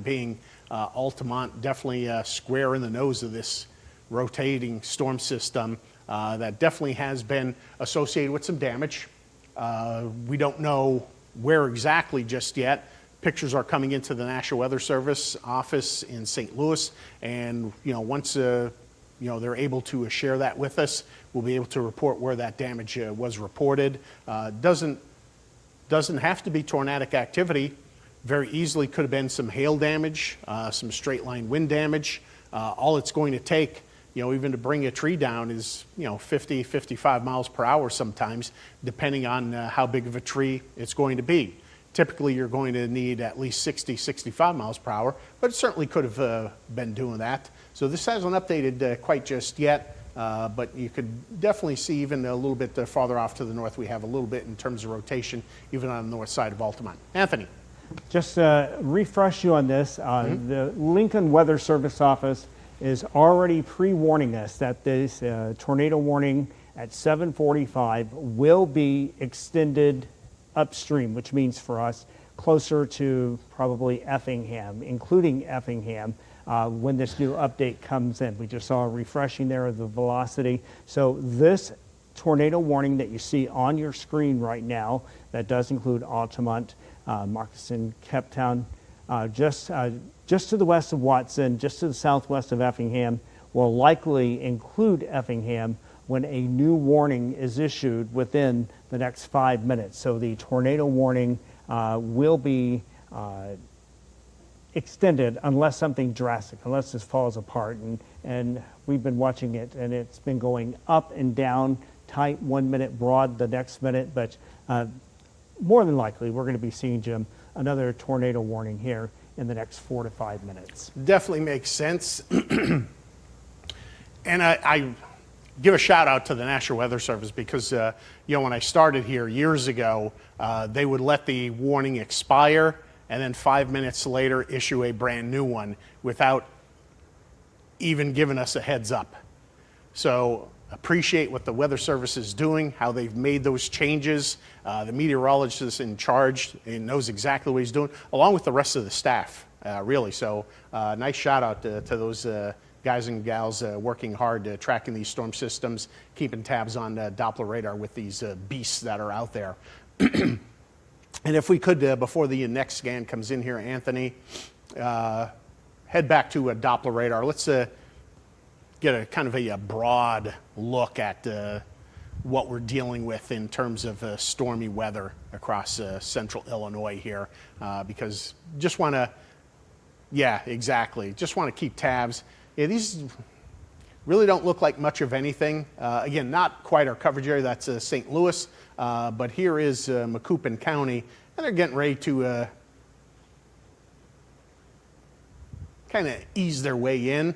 being Altamont, definitely square in the nose of this rotating storm system that definitely has been associated with some damage. We don't know where exactly just yet. Pictures are coming into the National Weather Service office in St. Louis, and once they're able to share that with us, we'll be able to report where that damage was reported. Doesn't have to be tornadic activity. Very easily could have been some hail damage, some straight line wind damage. All it's going to take, even to bring a tree down is 50, 55 miles per hour sometimes, depending on how big of a tree it's going to be. Typically, you're going to need at least 60, 65 miles per hour, but it certainly could have been doing that. So this hasn't updated quite just yet, but you could definitely see even a little bit farther off to the north, we have a little bit in terms of rotation, even on the north side of Altamont. Anthony. Just refresh you on this. The Lincoln Weather Service office is already pre-warning us that this tornado warning at 7:45 will be extended upstream, which means for us closer to probably Effingham, including Effingham, when this new update comes in. We just saw a refreshing there of the velocity. So this tornado warning that you see on your screen right now, that does include Altamont, Moccasin, Keptown, just to the west of Watson, just to the southwest of Effingham, will likely include Effingham when a new warning is issued within the next 5 minutes. So the tornado warning will be extended unless something drastic, unless this falls apart. And we've been watching it, and it's been going up and down, tight 1 minute, broad the next minute. But more than likely, we're going to be seeing, Jim, another tornado warning here in the next 4 to 5 minutes. Definitely makes sense. And I give a shout out to the National Weather Service because, when I started here years ago, they would let the warning expire and then 5 minutes later issue a brand new one without even giving us a heads up. So appreciate what the Weather Service is doing, how they've made those changes. The meteorologist in charge knows exactly what he's doing, along with the rest of the staff, really. So nice shout out to those guys and gals working hard, tracking these storm systems, keeping tabs on Doppler radar with these beasts that are out there. And if we could, before the next scan comes in here, Anthony, head back to Doppler radar. Let's get a kind of a broad look at what we're dealing with in terms of stormy weather across central Illinois here, because just want to, just want to keep tabs. Yeah, these really don't look like much of anything. Again, not quite our coverage area. That's St. Louis, but here is Macoupin County, and they're getting ready to kind of ease their way in.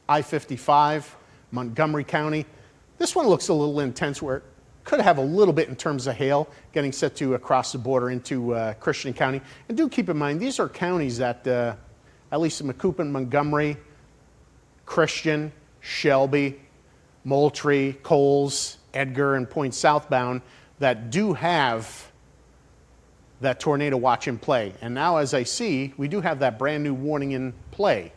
I-55, Montgomery County. This one looks a little intense where it could have a little bit in terms of hail getting set to cross the border into Christian County. And do keep in mind, these are counties that, at least in Macoupin, Montgomery, Christian, Shelby, Moultrie, Coles, Edgar, and Point Southbound that do have that tornado watch in play. And now, as I see, we do have that brand new warning in play.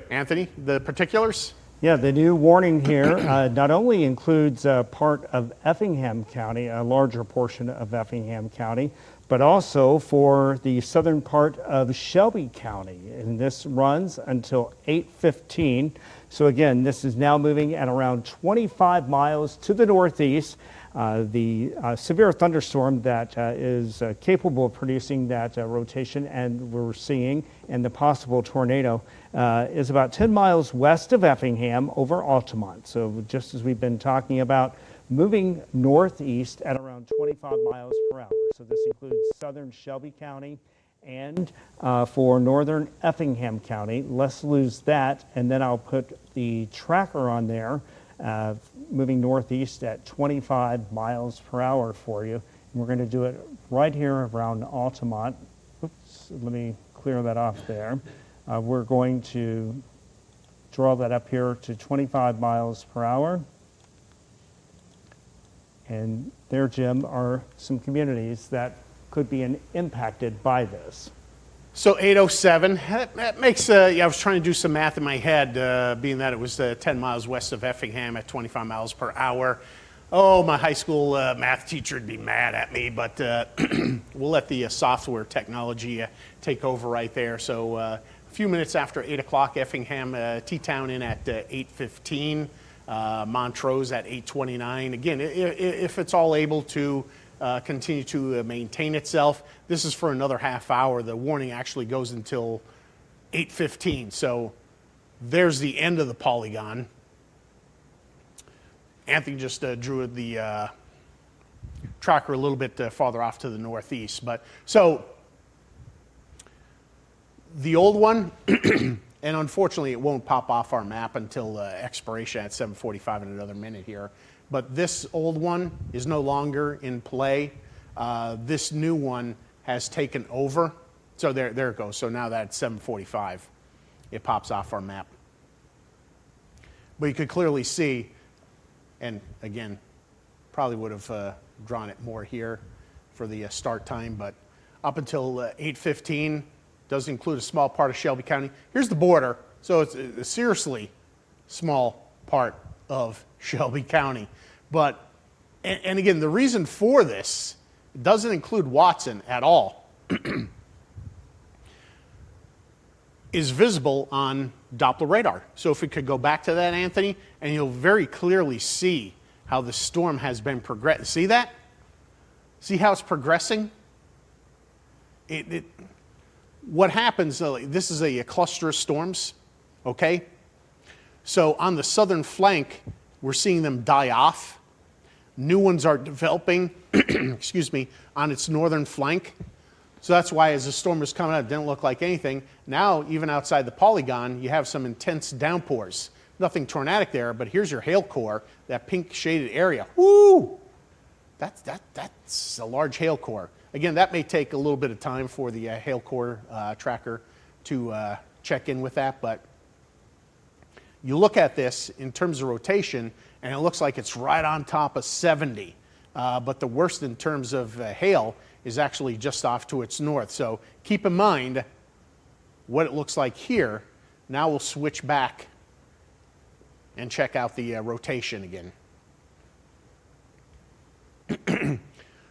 Anthony, the particulars? Yeah, the new warning here not only includes part of Effingham County, a larger portion of Effingham County, but also for the southern part of Shelby County. And this runs until 8:15. So again, this is now moving at around 25 miles to the northeast. The severe thunderstorm that is capable of producing that rotation and we're seeing, and the possible tornado is about 10 miles west of Effingham over Altamont. So just as we've been talking about, moving northeast at around 25 miles per hour. So this includes southern Shelby County and for northern Effingham County. Let's lose that, and then I'll put the tracker on there, moving northeast at 25 miles per hour for you. And we're going to do it right here around Altamont. Oops, let me clear that off there. We're going to draw that up here to 25 miles per hour. And there, Jim, are some communities that could be impacted by this. So 807, that makes, yeah, I was trying to do some math in my head, being that it was 10 miles west of Effingham at 25 miles per hour. Oh, my high school math teacher would be mad at me, but we'll let the software technology take over right there. So a few minutes after 8 o'clock, Effingham, T-Town in at 8:15, Montrose at 8:29. Again, if it's all able to continue to maintain itself, this is for another half hour. The warning actually goes until 8:15. So there's the end of the polygon. Anthony just drew the tracker a little bit farther off to the northeast. But so the old one, and unfortunately it won't pop off our map until expiration at 7:45 in another minute here. But this old one is no longer in play. This new one has taken over. So there it goes. So now that's 7:45. It pops off our map. But you could clearly see, and again, probably would have drawn it more here for the start time, but up until 8:15, does include a small part of Shelby County. Here's the border, so it's a seriously small part of Shelby County. But, and again, the reason for this doesn't include Watson at all, is visible on Doppler radar. So if we could go back to that, Anthony, and you'll very clearly see how the storm has been progressing. See that? See how it's progressing? What happens, this is a cluster of storms, okay? So on the southern flank, we're seeing them die off. New ones are developing, excuse me, on its northern flank. So that's why as the storm was coming out, it didn't look like anything. Now, even outside the polygon, you have some intense downpours. Nothing tornadic there, but here's your hail core, that pink shaded area. Woo! That's a large hail core. Again, that may take a little bit of time for the hail core tracker to check in with that, but you look at this in terms of rotation, and it looks like it's right on top of 70. But the worst in terms of hail is actually just off to its north. So keep in mind what it looks like here. Now we'll switch back and check out the rotation again.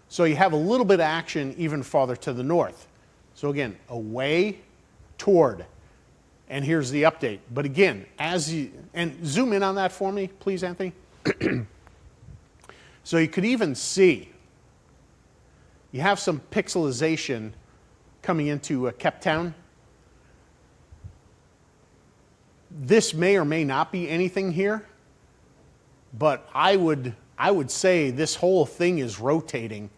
So you have a little bit of action even farther to the north. So again, away toward, and here's the update. But again, as you, and zoom in on that for me, please, Anthony. So you could even see, you have some pixelization coming into Cape Town. This may or may not be anything here, but I would say this whole thing is rotating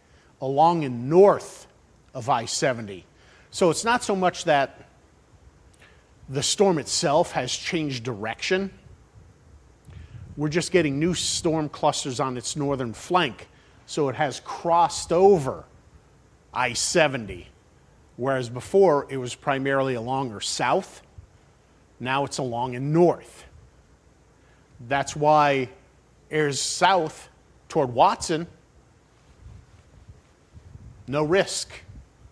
along and north of I-70. So it's not so much that the storm itself has changed direction. We're just getting new storm clusters on its northern flank. So it has crossed over I-70, whereas before it was primarily along or south. Now it's along and north. That's why airs south toward Watson, no risk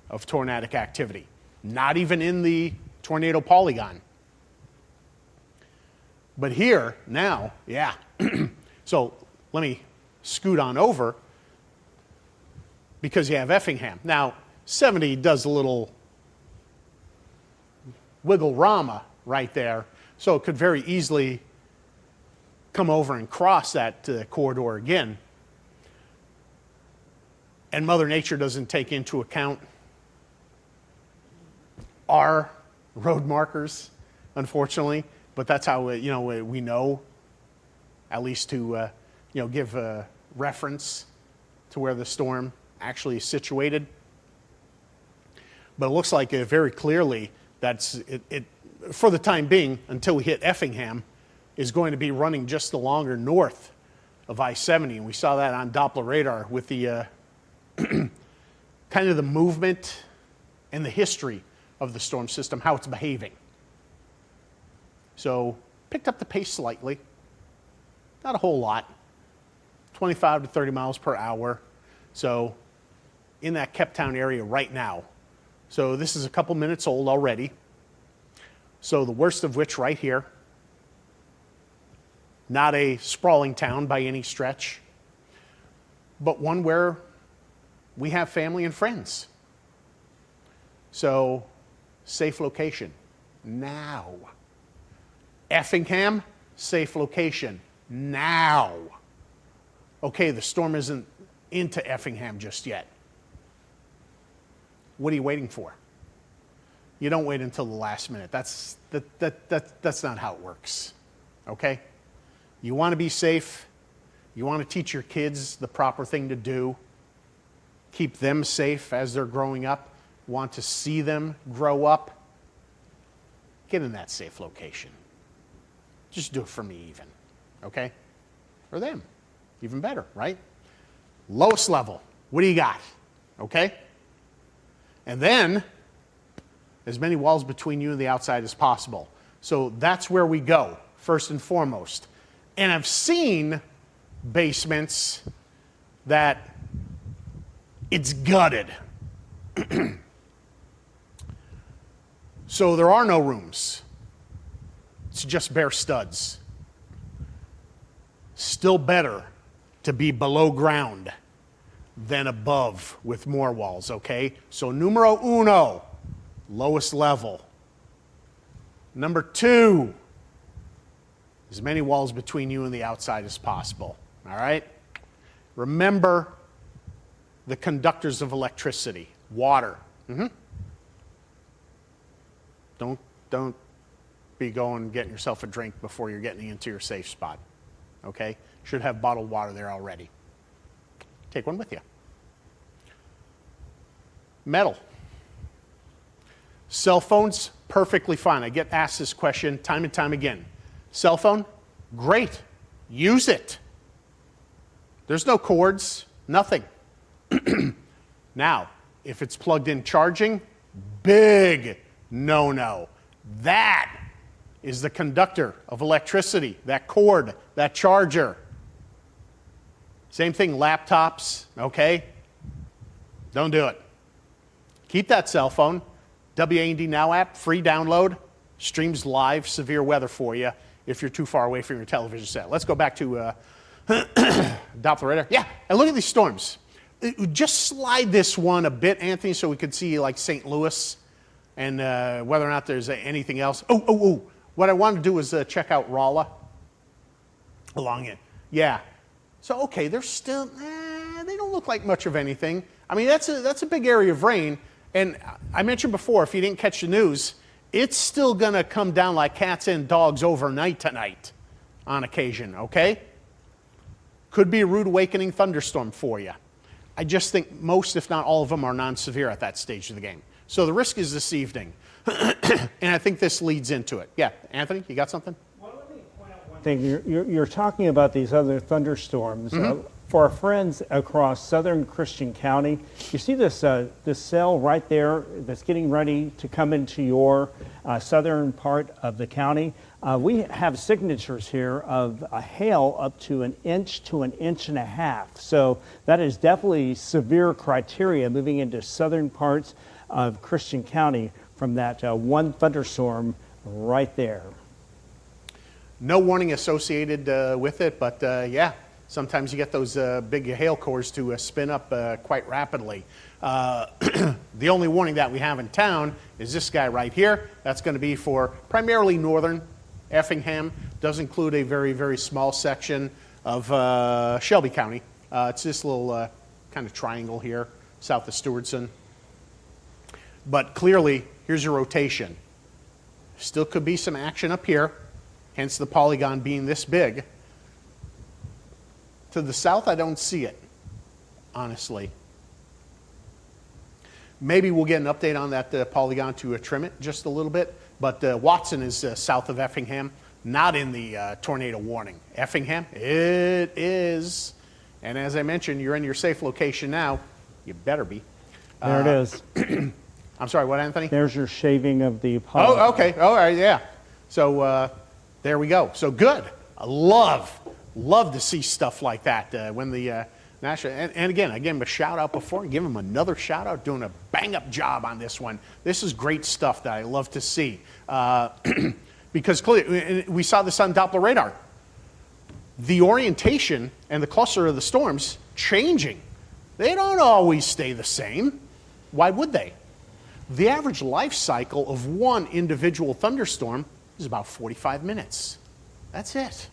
of tornadic activity, not even in the tornado polygon. But here, now, yeah. So let me scoot on over because you have Effingham. Now, 70 does a little wiggle-rama right there, so it could very easily come over and cross that corridor again. And Mother Nature doesn't take into account our road markers, unfortunately. But that's how we know, at least to give a reference to where the storm actually is situated. But it looks like very clearly that's it for the time being, until we hit Effingham, is going to be running just along or north of I-70. And we saw that on Doppler radar with the kind of the movement and the history of the storm system, how it's behaving. So picked up the pace slightly, not a whole lot, 25 to 30 miles per hour. So in that Cape Town area right now. So this is a couple minutes old already. So the worst of which right here. Not a sprawling town by any stretch, but one where we have family and friends. So, safe location now. Effingham, safe location now. Okay, the storm isn't into Effingham just yet. What are you waiting for? You don't wait until the last minute. That's not how it works. Okay? You want to be safe. You want to teach your kids the proper thing to do. Keep them safe as they're growing up. Want to see them grow up. Get in that safe location. Just do it for me even. Okay? For them. Even better, right? Lowest level. What do you got? Okay? And then, as many walls between you and the outside as possible. So that's where we go, first and foremost. And I've seen basements that it's gutted. So there are no rooms. It's just bare studs. Still better to be below ground than above with more walls, okay? So numero uno, lowest level. Number two, as many walls between you and the outside as possible, all right? Remember the conductors of electricity, water. Don't be going getting yourself a drink before you're getting into your safe spot, okay? Should have bottled water there already. Take one with you. Metal. Cell phones, perfectly fine. I get asked this question time and time again. Cell phone, great. Use it. There's no cords, nothing. Now, if it's plugged in charging, big no-no. That is the conductor of electricity, that cord, that charger. Same thing, laptops, okay? Don't do it. Keep that cell phone. WAND Now app, free download, streams live severe weather for you if you're too far away from your television set. Let's go back to Doppler radar. Yeah, and look at these storms. Just slide this one a bit, Anthony, so we could see like St. Louis and whether or not there's anything else. Oh. What I wanted to do was check out Rolla along it. Yeah. So, okay, they're still, they don't look like much of anything. I mean, that's a big area of rain. And I mentioned before, if you didn't catch the news, it's still going to come down like cats and dogs overnight tonight on occasion, okay? Could be a rude awakening thunderstorm for you. I just think most, if not all of them, are non-severe at that stage of the game. So the risk is this evening. And I think this leads into it. Yeah, Anthony, you got something? Well, let me point out one thing. You're talking about these other thunderstorms. For our friends across southern Christian County, you see this cell right there that's getting ready to come into your southern part of the county. We have signatures here of a hail up to an inch to an inch and a half. So that is definitely severe criteria moving into southern parts of Christian County from that one thunderstorm right there. No warning associated with it, but yeah, sometimes you get those big hail cores to spin up quite rapidly. The only warning that we have in town is this guy right here. That's going to be for primarily northern Effingham. Does include a very, very small section of Shelby County. It's this little kind of triangle here, south of Stewardson. But clearly, here's your rotation. Still could be some action up here, hence the polygon being this big. To the south, I don't see it, honestly. Maybe we'll get an update on that polygon to trim it just a little bit. But Watson is south of Effingham, not in the tornado warning. Effingham, it is. And as I mentioned, you're in your safe location now. You better be. There it is. I'm sorry, what, Anthony? There's your shaving of the polygon. Oh, okay. All right, yeah. So there we go. So good. I love to see stuff like that when the National, and again, I gave him a shout out before. Give him another shout out, doing a bang up job on this one. This is great stuff that I love to see. Because clearly, we saw this on Doppler radar. The orientation and the cluster of the storms changing. They don't always stay the same. Why would they? The average life cycle of one individual thunderstorm is about 45 minutes. That's it.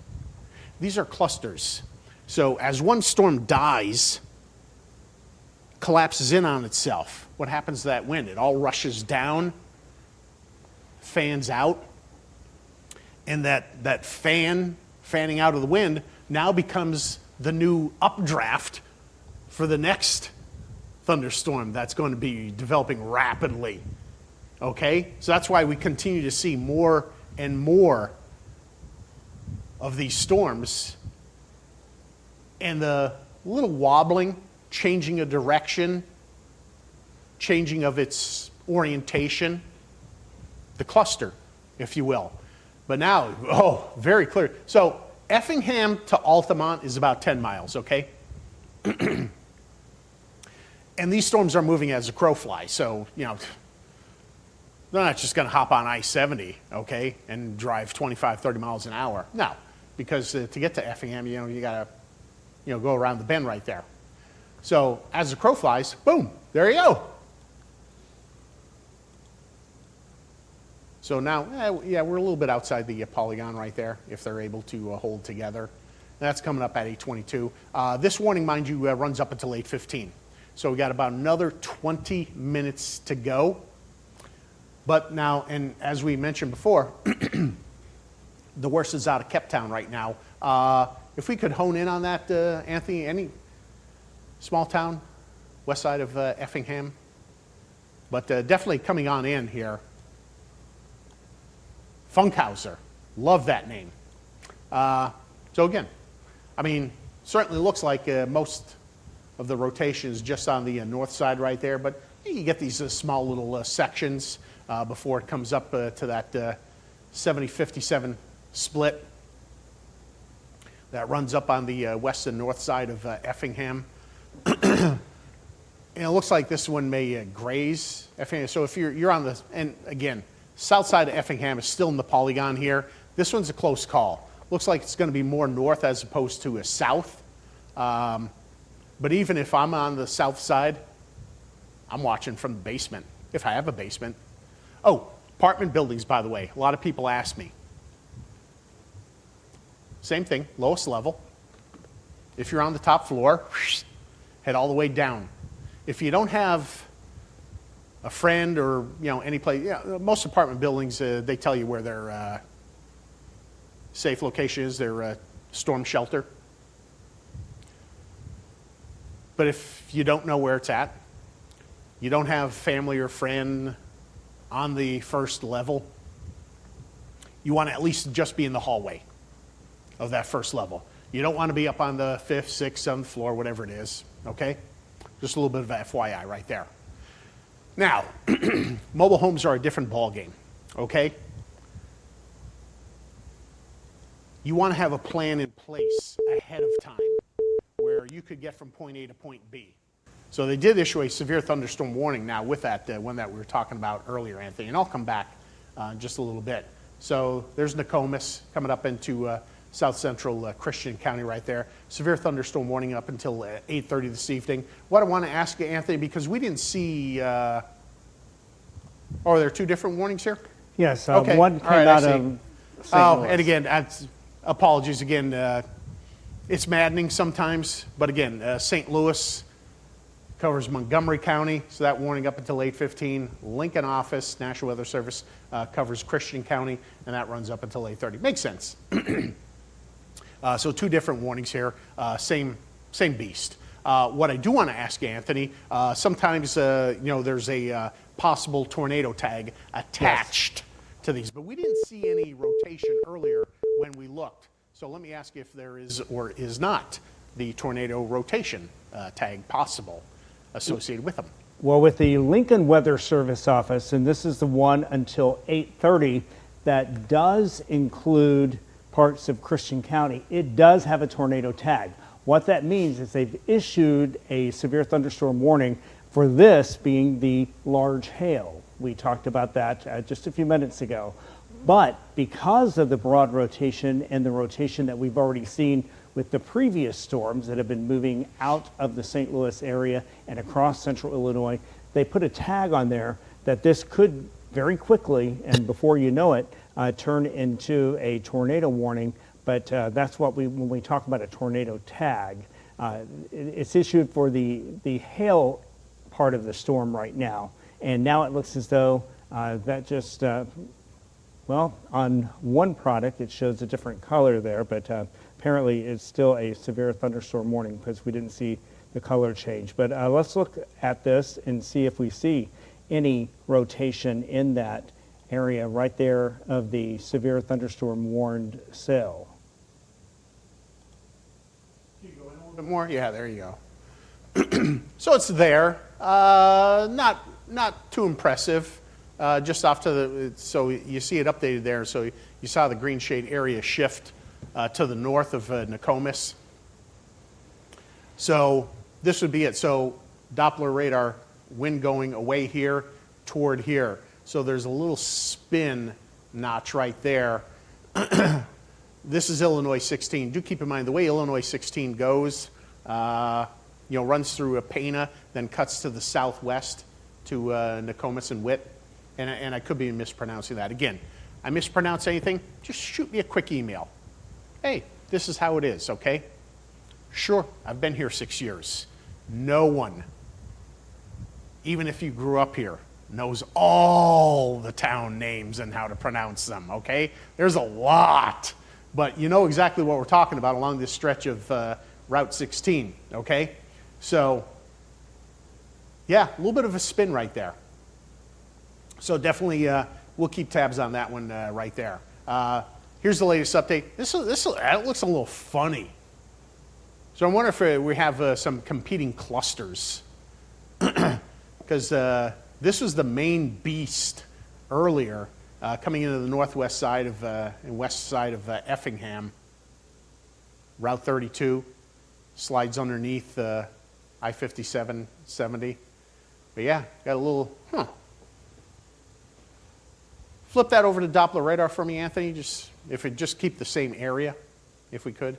These are clusters. So as one storm dies, collapses in on itself, what happens to that wind? It all rushes down, fans out, and that fanning out of the wind now becomes the new updraft for the next thunderstorm that's going to be developing rapidly. Okay? So that's why we continue to see more and more of these storms, and the little wobbling, changing of direction, changing of its orientation, the cluster, if you will. But now, oh, very clear. So Effingham to Altamont is about 10 miles, okay? And these storms are moving as a crow flies, so, you know, they're not just going to hop on I-70, okay, and drive 25, 30 miles an hour. No, because to get to Effingham, you know, you got to, you know, go around the bend right there. So as the crow flies, boom, there you go. So now, yeah, we're a little bit outside the polygon right there, if they're able to hold together. That's coming up at 8:22. This warning, mind you, runs up until 8:15. So we got about another 20 minutes to go. But now, and as we mentioned before, the worst is out of Cape Town right now. If we could hone in on that, Anthony, any small town, west side of Effingham, but definitely coming on in here. Funkhauser, love that name. So again, I mean, certainly looks like most of the rotation is just on the north side right there, but you get these small little sections before it comes up to that 70-57 split that runs up on the west and north side of Effingham. And it looks like this one may graze Effingham. So if you're on the, and again, south side of Effingham is still in the polygon here. This one's a close call. Looks like it's going to be more north as opposed to a south. But even if I'm on the south side, I'm watching from the basement, if I have a basement. Oh, apartment buildings, by the way. A lot of people ask me. Same thing, lowest level. If you're on the top floor, head all the way down. If you don't have a friend or, you know, any place, yeah, most apartment buildings, they tell you where their safe location is, their storm shelter. But if you don't know where it's at, you don't have family or friend on the first level, you want to at least just be in the hallway of that first level. You don't want to be up on the 5th, 6th, 7th floor, whatever it is, okay? Just a little bit of FYI right there. Now, mobile homes are a different ballgame, okay? You want to have a plan in place ahead of time where you could get from point A to point B. So they did issue a severe thunderstorm warning now with that one that we were talking about earlier, Anthony, and I'll come back in just a little bit. So there's Nokomis coming up into south central Christian County right there. Severe thunderstorm warning up until 8:30 this evening. What I want to ask you, Anthony, because we didn't see, are there two different warnings here? Yes, Okay. one came All right, out I see. of St. Oh, Louis. and again, apologies again. It's maddening sometimes, but again, St. Louis covers Montgomery County, so that warning up until 8:15. Lincoln office, National Weather Service, covers Christian County, and that runs up until 8:30. Makes sense. So two different warnings here, same beast. What I do want to ask you, Anthony, sometimes you know, there's a possible tornado tag attached to these, but we didn't see any rotation earlier when we looked. So let me ask you if there is or is not the tornado rotation tag possible associated with them. Well, with the Lincoln Weather Service office, and this is the one until 8:30, that does include parts of Christian County, it does have a tornado tag. What that means is they've issued a severe thunderstorm warning for this being the large hail. We talked about that just a few minutes ago. But because of the broad rotation and the rotation that we've already seen with the previous storms that have been moving out of the St. Louis area and across central Illinois, they put a tag on there that this could very quickly, and before you know it, turn into a tornado warning. But that's what when we talk about a tornado tag, it's issued for the hail part of the storm right now. And now it looks as though that just, well, on one product it shows a different color there, but apparently it's still a severe thunderstorm warning because we didn't see the color change. But let's look at this and see if we see any rotation in that area right there of the severe thunderstorm warned cell. Can you go in a little bit more? Yeah, there you go. So it's there. Not too impressive. Just off to the, so you see it updated there. So you saw the green shade area shift to the north of Nokomis. So this would be it. So Doppler radar, wind going away here toward here. So there's a little spin notch right there. This is Illinois 16. Do keep in mind the way Illinois 16 goes, runs through Pana, then cuts to the southwest to Nokomis and Witt. And I could be mispronouncing that. Again, I mispronounce anything, just shoot me a quick email. Hey, this is how it is, okay? Sure, I've been here 6 years. No one, even if you grew up here, knows all the town names and how to pronounce them, okay? There's a lot, but you know exactly what we're talking about along this stretch of Route 16, okay? So, yeah, a little bit of a spin right there. So definitely, we'll keep tabs on that one right there. Here's the latest update. This looks a little funny. So I wonder if we have some competing clusters. Because this was the main beast earlier, coming into the northwest side of and west side of Effingham. Route 32 slides underneath I-57, 70. But yeah, got a little, Flip that over to Doppler radar for me, Anthony. If it just keep the same area, if we could.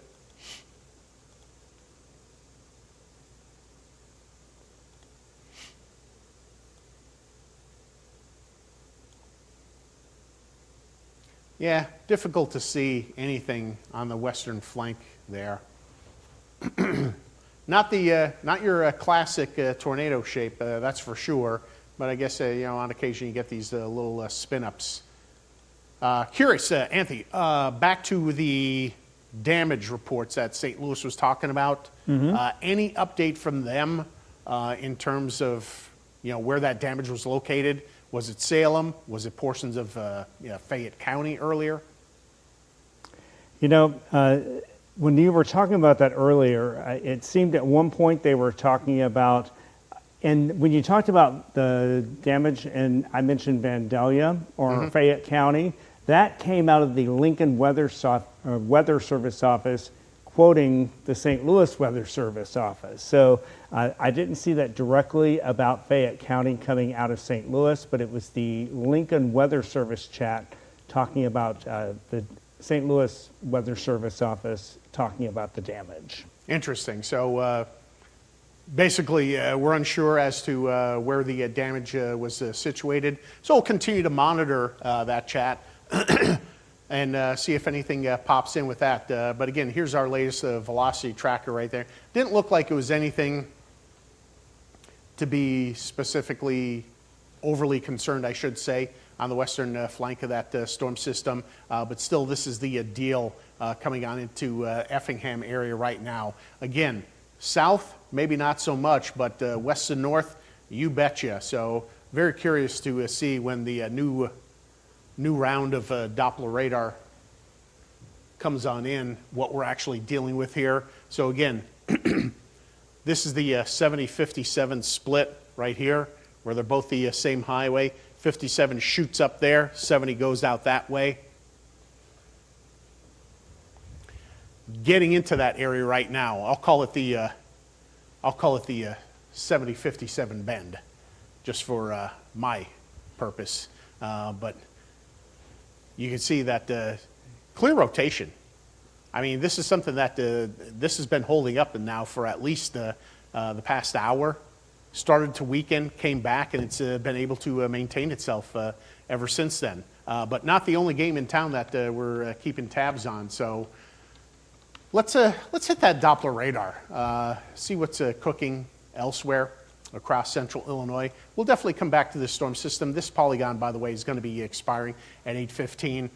Yeah, difficult to see anything on the western flank there. Not your classic tornado shape, that's for sure. But I guess on occasion you get these little spin-ups. Curious, Anthony, back to the damage reports that St. Louis was talking about. Any update from them in terms of where that damage was located? Was it Salem? Was it portions of Fayette County earlier? When you were talking about that earlier, it seemed at one point they were talking about, and when you talked about the damage, and I mentioned Vandalia or Fayette County, that came out of the Lincoln Weather Service office, quoting the St. Louis Weather Service office. So I didn't see that directly about Fayette County coming out of St. Louis, but it was the Lincoln Weather Service chat talking about the St. Louis Weather Service office talking about the damage. Interesting. So basically, we're unsure as to where the damage was situated. So we'll continue to monitor that chat and see if anything pops in with that. But again, here's our latest velocity tracker right there. Didn't look like it was anything to be specifically overly concerned, I should say, on the western flank of that storm system. But still, this is the deal coming on into Effingham area right now. Again, south, maybe not so much, but west and north, you betcha. So very curious to see when the new round of Doppler radar comes on in, what we're actually dealing with here. So again, this is the 70-57 split right here, where they're both the same highway. 57 shoots up there, 70 goes out that way. getting into that area right now. I'll call it the 7057 bend, just for my purpose. But you can see that clear rotation. I mean, this is something that this has been holding up and now for at least the past hour. Started to weaken, came back, and it's been able to maintain itself ever since then. But not the only game in town that we're keeping tabs on. So let's hit that Doppler radar, see what's cooking elsewhere across central Illinois. We'll definitely come back to this storm system. This polygon, by the way, is going to be expiring at 8:15.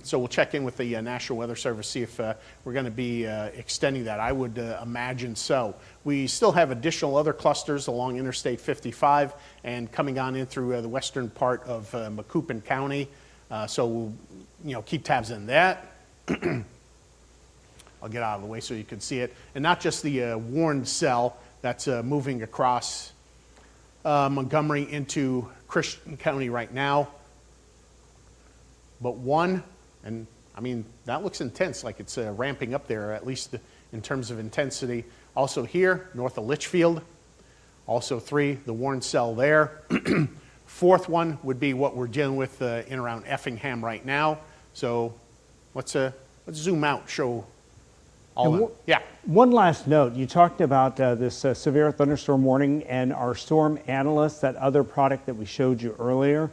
So we'll check in with the National Weather Service, see if we're going to be extending that. I would imagine so. We still have additional other clusters along Interstate 55 and coming on in through the western part of Macoupin County. So we'll keep tabs on that. I'll get out of the way so you can see it. And not just the warned cell that's moving across Montgomery into Christian County right now. But one, and I mean, that looks intense, like it's ramping up there, at least in terms of intensity. Also here, north of Litchfield. Also 3, the warned cell there. 4th one would be what we're dealing with in around Effingham right now. So let's zoom out, show all that. Yeah. One last note. You talked about this severe thunderstorm warning and our storm analyst, that other product that we showed you earlier.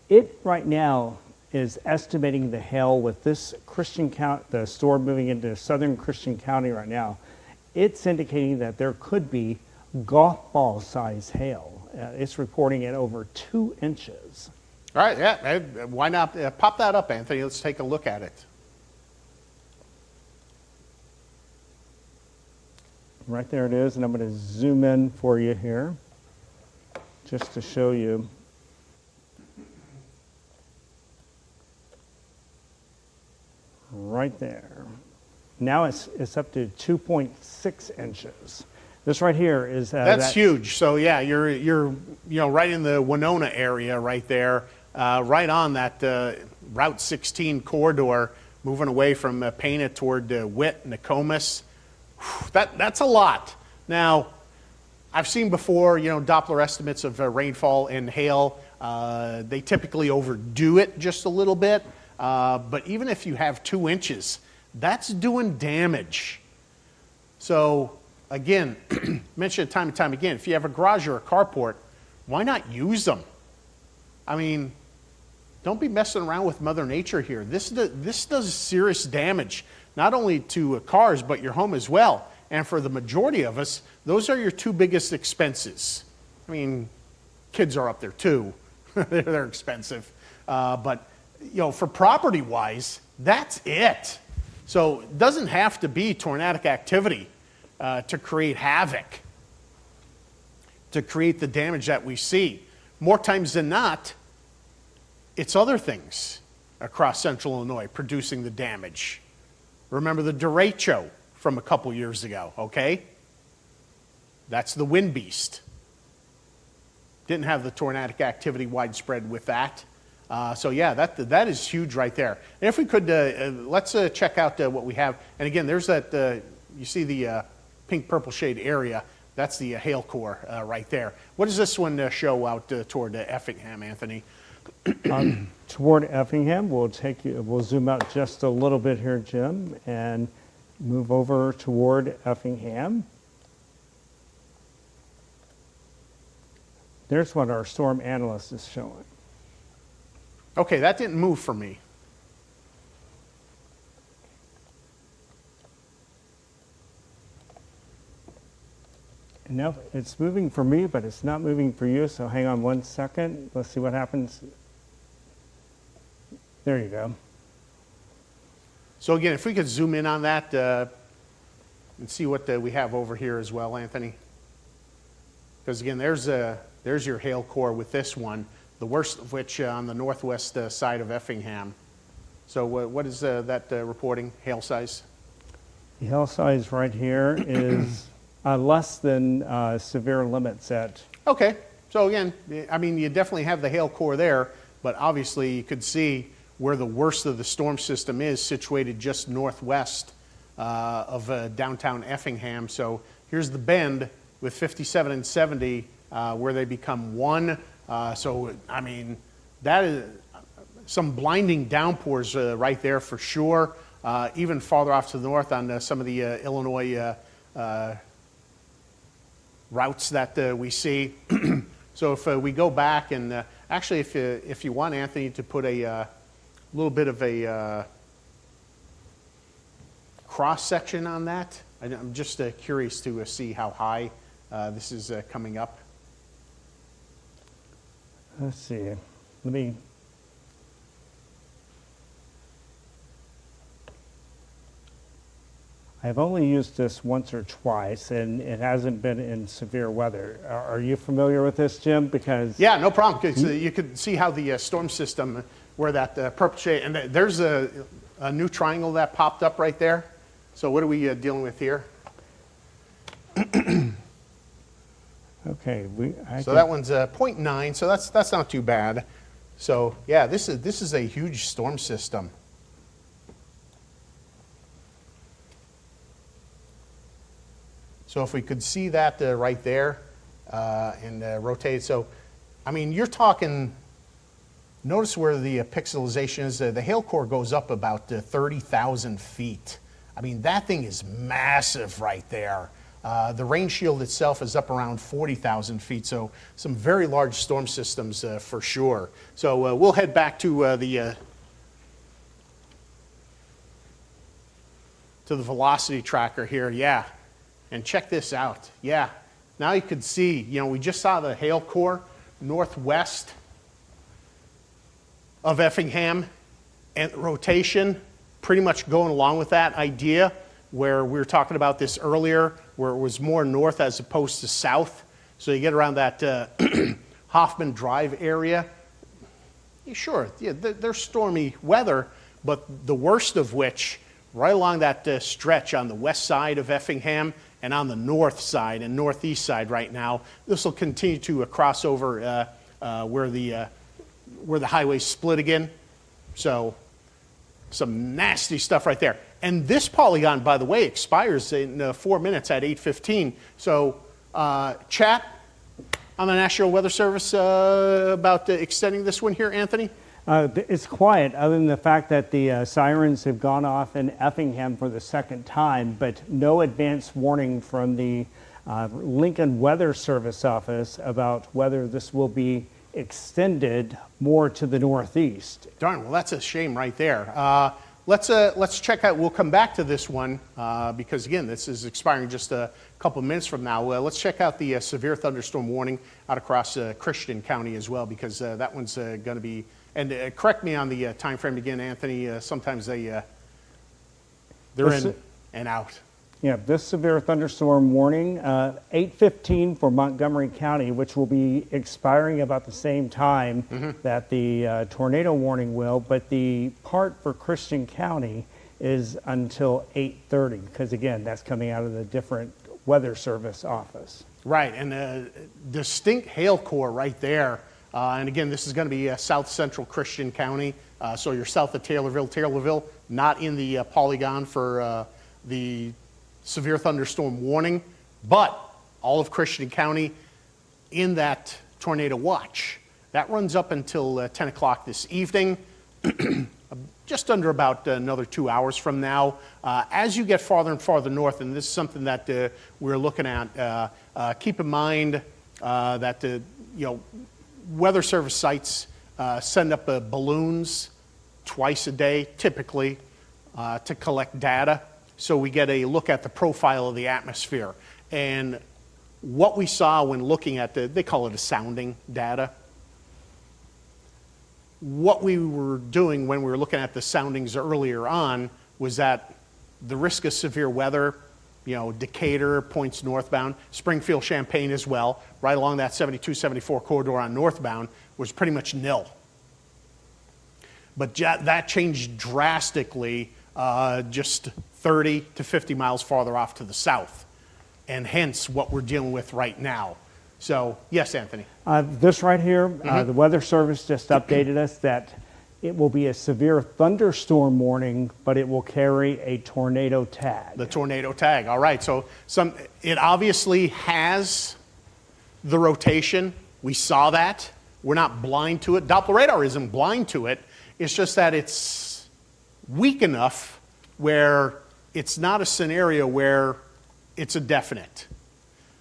It right now is estimating the hail with this Christian County, the storm moving into southern Christian County right now. It's indicating that there could be golf ball size hail. It's reporting at over 2 inches. All right, yeah, why not pop that up, Anthony? Let's take a look at it. Right there it is, and I'm going to zoom in for you here just to show you. Right there. Now it's up to 2.6 inches. This right here is that's huge. So yeah, you're right in the Winona area right there, right on that Route 16 corridor, moving away from Pana toward Witt, Nokomis. That's a lot. Now, I've seen before, Doppler estimates of rainfall and hail. They typically overdo it just a little bit. But even if you have 2 inches, that's doing damage. So again, mention it time and time again, if you have a garage or a carport, why not use them? I mean, don't be messing around with Mother Nature here. This does serious damage, not only to cars, but your home as well. And for the majority of us, those are your 2 biggest expenses. I mean, kids are up there too. They're expensive. But for property-wise, that's it. So it doesn't have to be tornadic activity to create havoc, to create the damage that we see. More times than not, it's other things across central Illinois producing the damage. Remember the derecho from a couple years ago, okay? That's the wind beast. Didn't have the tornadic activity widespread with that. So yeah, that is huge right there. And if we could, let's check out what we have. And again, there's that, you see the pink purple shade area. That's the hail core right there. What does this one show out toward Effingham, Anthony? Toward Effingham, we'll zoom out just a little bit here, Jim, and move over toward Effingham. There's what our storm analyst is showing. Okay, that didn't move for me. No, it's moving for me, but it's not moving for you, so hang on 1 second. Let's see what happens. There you go. So again, if we could zoom in on that and see what we have over here as well, Anthony. Because again, there's your hail core with this one, the worst of which on the northwest side of Effingham. So what is that reporting, hail size? The hail size right here is less than severe limits at. Okay, so again, I mean, you definitely have the hail core there, but obviously you could see where the worst of the storm system is situated just northwest of downtown Effingham. So here's the bend with 57 and 70 where they become one. So, I mean, that is some blinding downpours right there for sure. Even farther off to the north on some of the Illinois routes that we see. So if we go back and actually if you want, Anthony, to put a little bit of a cross section on that, I'm just curious to see how high this is coming up. Let's see. Let me. I've only used this once or twice, and it hasn't been in severe weather. Are you familiar with this, Jim? Because yeah, no problem. Because you can see how the storm system, where that purple shade, and there's a new triangle that popped up right there. So what are we dealing with here? Okay, so that one's 0.9. So that's not too bad. So yeah, this is a huge storm system. So if we could see that right there and rotate. So, I mean, you're talking, notice where the pixelization is. The hail core goes up about 30,000 feet. I mean, that thing is massive right there. The rain shield itself is up around 40,000 feet. So some very large storm systems for sure. So we'll head back to the velocity tracker here. Yeah. And check this out. Yeah, now you can see, you know, we just saw the hail core northwest of Effingham, and rotation pretty much going along with that idea where we were talking about this earlier, where it was more north as opposed to south. So you get around that Hoffman Drive area. Yeah, sure, yeah, there's stormy weather, but the worst of which right along that stretch on the west side of Effingham and on the north side and northeast side right now. This will continue to cross over where the highways split again. So some nasty stuff right there. And this polygon, by the way, expires in 4 minutes at 8:15. So chat on the National Weather Service about extending this one here, Anthony? It's quiet, other than the fact that the sirens have gone off in Effingham for the second time, but no advance warning from the Lincoln Weather Service office about whether this will be extended more to the northeast. Darn, well, that's a shame right there. Let's check out, we'll come back to this one because, again, this is expiring just a couple of minutes from now. Let's check out the severe thunderstorm warning out across Christian County as well, because that one's going to be. And correct me on the time frame again, Anthony. Sometimes they're in and out. Yeah, this severe thunderstorm warning, 8:15 for Montgomery County, which will be expiring about the same time that the tornado warning will. But the part for Christian County is until 8:30, because again, that's coming out of the different weather service office. Right, and a distinct hail core right there. And again, this is going to be south central Christian County. So you're south of Taylorville, not in the polygon for the severe thunderstorm warning, but all of Christian County in that tornado watch. That runs up until 10 o'clock this evening, just under about another 2 hours from now. As you get farther and farther north, and this is something that we're looking at, keep in mind that weather service sites send up balloons twice a day, typically, to collect data. So we get a look at the profile of the atmosphere. And what we saw when looking at they call it a sounding data. What we were doing when we were looking at the soundings earlier on was that the risk of severe weather, Decatur points northbound, Springfield, Champaign as well, right along that 72-74 corridor on northbound, was pretty much nil. But that changed drastically just 30 to 50 miles farther off to the south, and hence what we're dealing with right now. So, yes, Anthony. This right here, the Weather Service just updated us that It will be a severe thunderstorm warning, but it will carry a tornado tag. The tornado tag. All right. So it obviously has the rotation. We saw that. We're not blind to it. Doppler radar isn't blind to it. It's just that it's weak enough where it's not a scenario where it's a definite.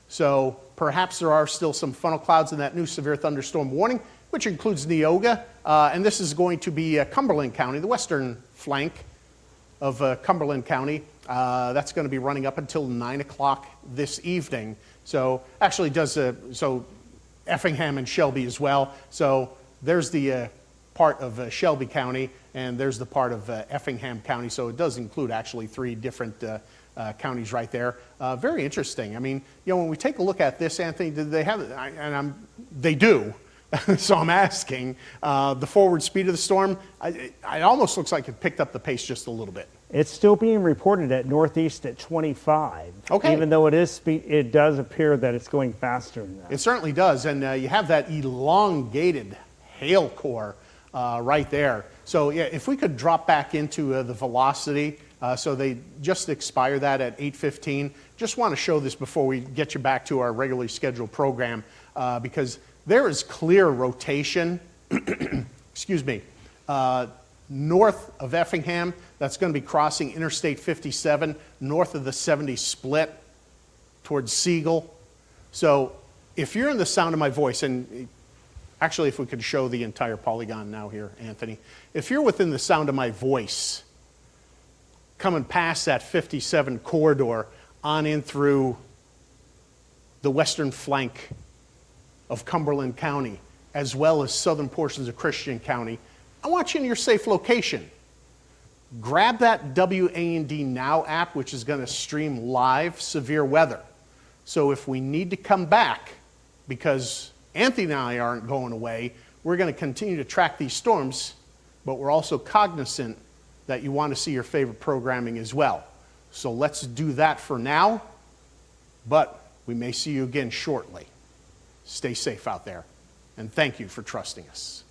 So perhaps there are still some funnel clouds in that new severe thunderstorm warning, which includes Neoga. And this is going to be Cumberland County, the western flank of Cumberland County. That's going to be running up until 9 o'clock this evening. So actually does, so Effingham and Shelby as well. So there's the part of Shelby County, and there's the part of Effingham County. So it does include actually 3 different counties right there. Very interesting. I mean, you know, when we take a look at this, Anthony, did they have, they do. So I'm asking, the forward speed of the storm, it almost looks like it picked up the pace just a little bit. It's still being reported at northeast at 25. Okay. Even though it does appear that it's going faster than that. It certainly does, and you have that elongated hail core right there. So yeah, if we could drop back into the velocity, so they just expire that at 8:15. Just want to show this before we get you back to our regularly scheduled program, because there is clear rotation, excuse me, north of Effingham. That's going to be crossing Interstate 57, north of the 70 split towards Siegel. So if you're in the sound of my voice, and actually if we could show the entire polygon now here, Anthony. If you're within the sound of my voice, coming past that 57 corridor on in through the western flank of Cumberland County, as well as southern portions of Christian County, I want you in your safe location. Grab that WAND Now app, which is going to stream live severe weather. So if we need to come back, because Anthony and I aren't going away, we're going to continue to track these storms, but we're also cognizant that you want to see your favorite programming as well. So let's do that for now, but we may see you again shortly. Stay safe out there, and thank you for trusting us.